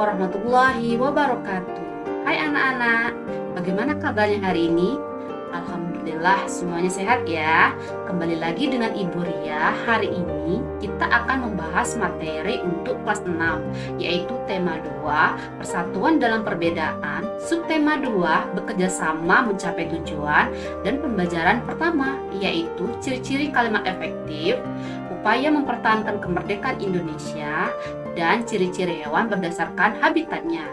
warahmatullahi wabarakatuh. Hai anak-anak, bagaimana kabarnya hari ini? Alhamdulillah semuanya sehat ya. Kembali lagi dengan Ibu Ria. Hari ini kita akan membahas materi untuk kelas 6, yaitu tema 2, persatuan dalam perbedaan, subtema 2, bekerja sama mencapai tujuan, dan pembelajaran pertama, yaitu ciri-ciri kalimat efektif, upaya mempertahankan kemerdekaan Indonesia, dan ciri-ciri hewan berdasarkan habitatnya.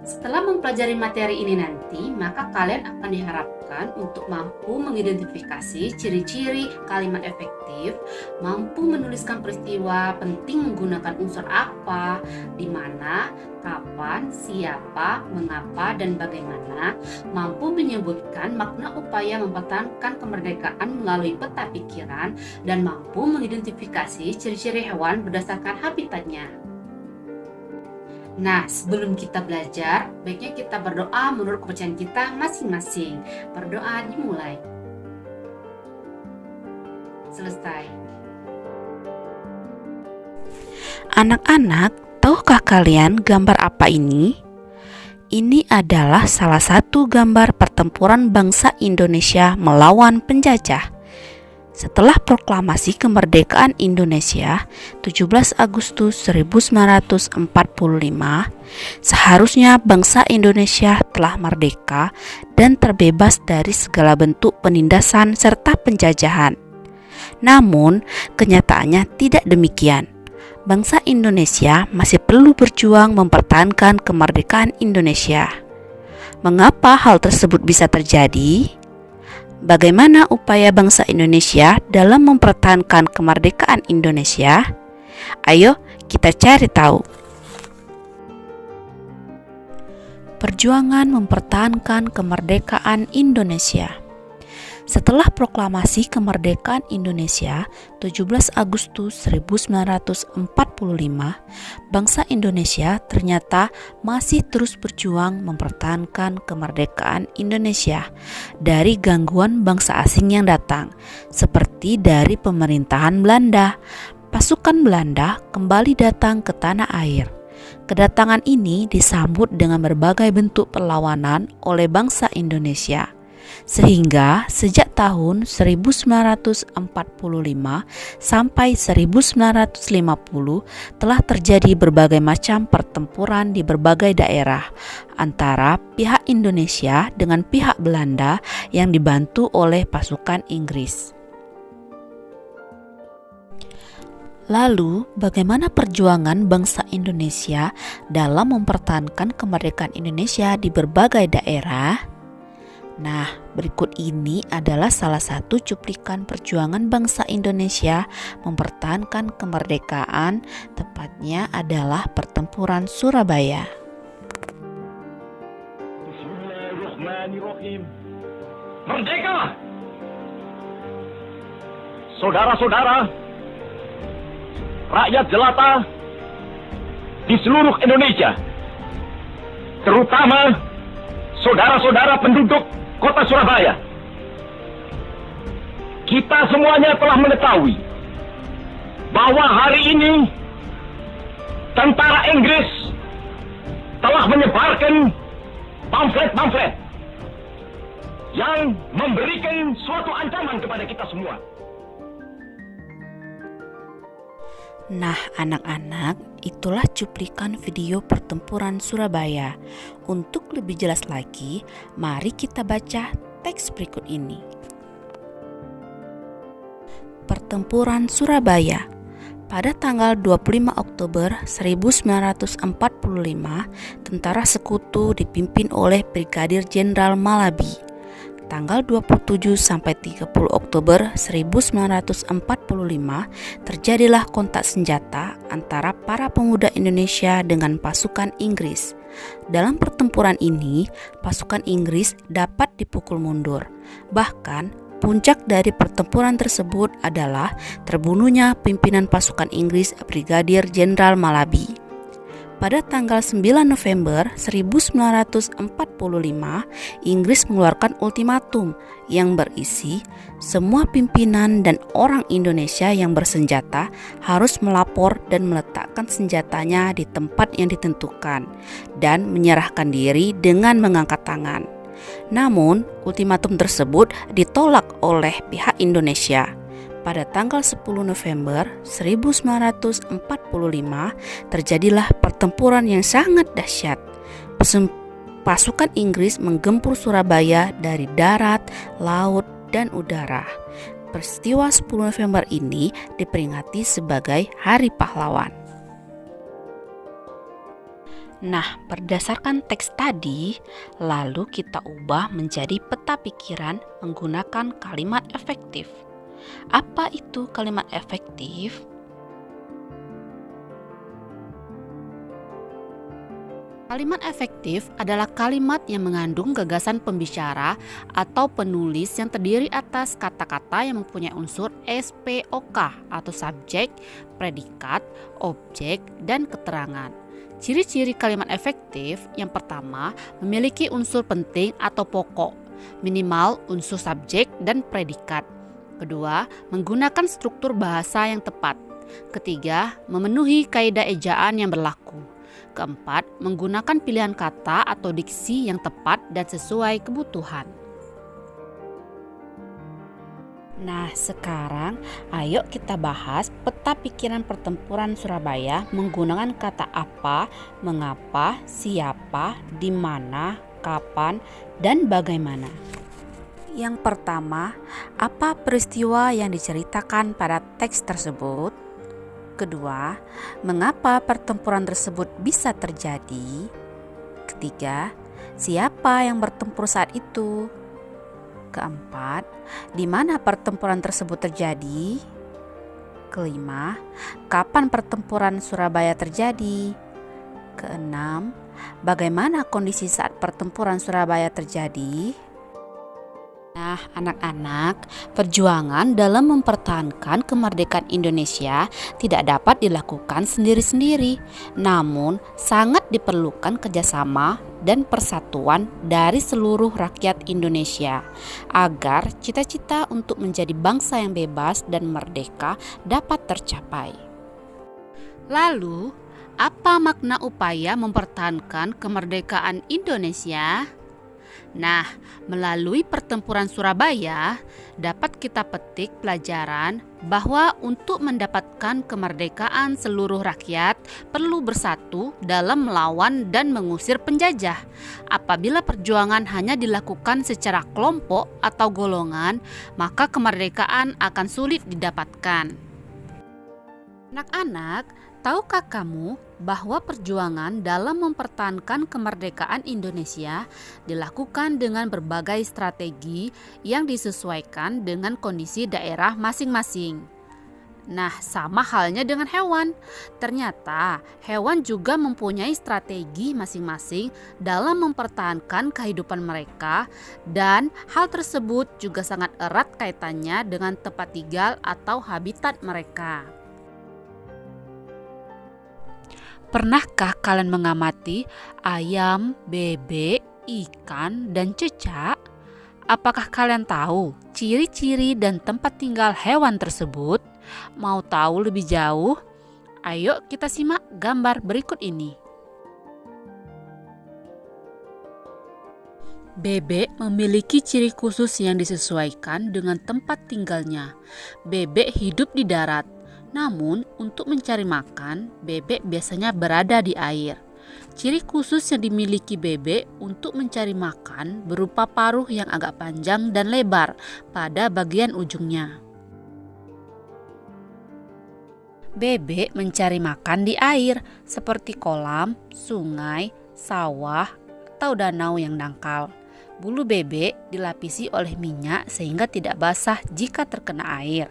Setelah mempelajari materi ini nanti, maka kalian akan diharapkan untuk mampu mengidentifikasi ciri-ciri kalimat efektif, mampu menuliskan peristiwa penting menggunakan unsur apa, di mana, kapan, siapa, mengapa, dan bagaimana, mampu menyebutkan makna upaya mempertahankan kemerdekaan melalui peta pikiran, dan mampu mengidentifikasi ciri-ciri hewan berdasarkan habitatnya. Nah, sebelum kita belajar, baiknya kita berdoa menurut kepercayaan kita masing-masing. Berdoa dimulai. Selesai. Anak-anak, tahukah kalian gambar apa ini? Ini adalah salah satu gambar pertempuran bangsa Indonesia melawan penjajah. Setelah proklamasi kemerdekaan Indonesia 17 Agustus 1945, seharusnya bangsa Indonesia telah merdeka dan terbebas dari segala bentuk penindasan serta penjajahan. Namun, kenyataannya tidak demikian. Bangsa Indonesia masih perlu berjuang mempertahankan kemerdekaan Indonesia. Mengapa hal tersebut bisa terjadi? Bagaimana upaya bangsa Indonesia dalam mempertahankan kemerdekaan Indonesia? Ayo kita cari tahu. Perjuangan mempertahankan kemerdekaan Indonesia. Setelah proklamasi kemerdekaan Indonesia 17 Agustus 1945, bangsa Indonesia ternyata masih terus berjuang mempertahankan kemerdekaan Indonesia dari gangguan bangsa asing yang datang, seperti dari pemerintahan Belanda. Pasukan Belanda kembali datang ke tanah air. Kedatangan ini disambut dengan berbagai bentuk perlawanan oleh bangsa Indonesia. Sehingga sejak tahun 1945 sampai 1950 telah terjadi berbagai macam pertempuran di berbagai daerah antara pihak Indonesia dengan pihak Belanda yang dibantu oleh pasukan Inggris. Lalu, bagaimana perjuangan bangsa Indonesia dalam mempertahankan kemerdekaan Indonesia di berbagai daerah? Nah, berikut ini adalah salah satu cuplikan perjuangan bangsa Indonesia mempertahankan kemerdekaan, tepatnya adalah pertempuran Surabaya. Bismillahirrahmanirrahim. Merdeka! Saudara-saudara, rakyat jelata di seluruh Indonesia, terutama saudara-saudara penduduk Kota Surabaya, kita semuanya telah mengetahui bahwa hari ini tentara Inggris telah menyebarkan pamflet-pamflet yang memberikan suatu ancaman kepada kita semua. Nah, anak-anak, itulah cuplikan video pertempuran Surabaya. Untuk lebih jelas lagi, mari kita baca teks berikut ini. Pertempuran Surabaya. Pada tanggal 25 Oktober 1945, tentara sekutu dipimpin oleh Brigadir Jenderal Malabi. Tanggal 27 sampai 30 Oktober 1945 terjadilah kontak senjata antara para pemuda Indonesia dengan pasukan Inggris. Dalam pertempuran ini, pasukan Inggris dapat dipukul mundur. Bahkan, puncak dari pertempuran tersebut adalah terbunuhnya pimpinan pasukan Inggris Brigadir Jenderal Malabi. Pada tanggal 9 November 1945, Inggris mengeluarkan ultimatum yang berisi semua pimpinan dan orang Indonesia yang bersenjata harus melapor dan meletakkan senjatanya di tempat yang ditentukan dan menyerahkan diri dengan mengangkat tangan. Namun, ultimatum tersebut ditolak oleh pihak Indonesia. Pada tanggal 10 November 1945 terjadilah pertempuran yang sangat dahsyat. Pasukan Inggris menggempur Surabaya dari darat, laut, dan udara. Peristiwa 10 November ini diperingati sebagai Hari Pahlawan. Nah, berdasarkan teks tadi, lalu kita ubah menjadi peta pikiran menggunakan kalimat efektif. Apa itu kalimat efektif? Kalimat efektif adalah kalimat yang mengandung gagasan pembicara atau penulis yang terdiri atas kata-kata yang mempunyai unsur SPOK atau subjek, predikat, objek, dan keterangan. Ciri-ciri kalimat efektif yang pertama memiliki unsur penting atau pokok, minimal unsur subjek dan predikat. Kedua, menggunakan struktur bahasa yang tepat. Ketiga, memenuhi kaidah ejaan yang berlaku. Keempat, menggunakan pilihan kata atau diksi yang tepat dan sesuai kebutuhan. Nah, sekarang ayo kita bahas peta pikiran pertempuran Surabaya menggunakan kata apa, mengapa, siapa, di mana, kapan, dan bagaimana. Yang pertama, apa peristiwa yang diceritakan pada teks tersebut? Kedua, mengapa pertempuran tersebut bisa terjadi? Ketiga, siapa yang bertempur saat itu? Keempat, di mana pertempuran tersebut terjadi? Kelima, kapan pertempuran Surabaya terjadi? Keenam, bagaimana kondisi saat pertempuran Surabaya terjadi? Nah, anak-anak, perjuangan dalam mempertahankan kemerdekaan Indonesia tidak dapat dilakukan sendiri-sendiri, namun sangat diperlukan kerjasama dan persatuan dari seluruh rakyat Indonesia agar cita-cita untuk menjadi bangsa yang bebas dan merdeka dapat tercapai. Lalu, apa makna upaya mempertahankan kemerdekaan Indonesia? Nah, melalui pertempuran Surabaya dapat kita petik pelajaran bahwa untuk mendapatkan kemerdekaan seluruh rakyat perlu bersatu dalam melawan dan mengusir penjajah. Apabila perjuangan hanya dilakukan secara kelompok atau golongan, maka kemerdekaan akan sulit didapatkan. Anak-anak, tahukah kamu bahwa perjuangan dalam mempertahankan kemerdekaan Indonesia dilakukan dengan berbagai strategi yang disesuaikan dengan kondisi daerah masing-masing? Nah, sama halnya dengan hewan. Ternyata hewan juga mempunyai strategi masing-masing dalam mempertahankan kehidupan mereka, dan hal tersebut juga sangat erat kaitannya dengan tempat tinggal atau habitat mereka. Pernahkah kalian mengamati ayam, bebek, ikan, dan cecak? Apakah kalian tahu ciri-ciri dan tempat tinggal hewan tersebut? Mau tahu lebih jauh? Ayo kita simak gambar berikut ini. Bebek memiliki ciri khusus yang disesuaikan dengan tempat tinggalnya. Bebek hidup di darat. Namun, untuk mencari makan, bebek biasanya berada di air. Ciri khusus yang dimiliki bebek untuk mencari makan berupa paruh yang agak panjang dan lebar pada bagian ujungnya. Bebek mencari makan di air, seperti kolam, sungai, sawah, atau danau yang dangkal. Bulu bebek dilapisi oleh minyak sehingga tidak basah jika terkena air.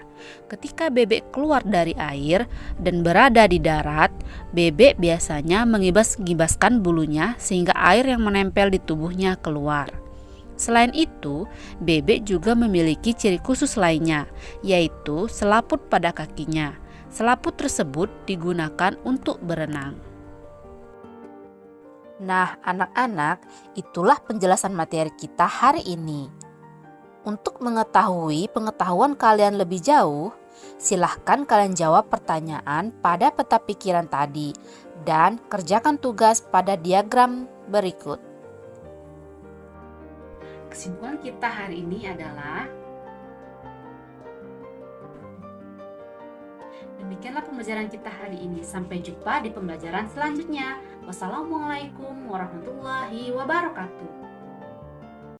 Ketika bebek keluar dari air dan berada di darat, bebek biasanya mengibas-ngibaskan bulunya sehingga air yang menempel di tubuhnya keluar. Selain itu, bebek juga memiliki ciri khusus lainnya, yaitu selaput pada kakinya. Selaput tersebut digunakan untuk berenang. Nah, anak-anak, itulah penjelasan materi kita hari ini. Untuk mengetahui pengetahuan kalian lebih jauh, silahkan kalian jawab pertanyaan pada peta pikiran tadi dan kerjakan tugas pada diagram berikut. Kesimpulan kita hari ini adalah demikianlah pembelajaran kita hari ini. Sampai jumpa di pembelajaran selanjutnya. Wassalamualaikum warahmatullahi wabarakatuh.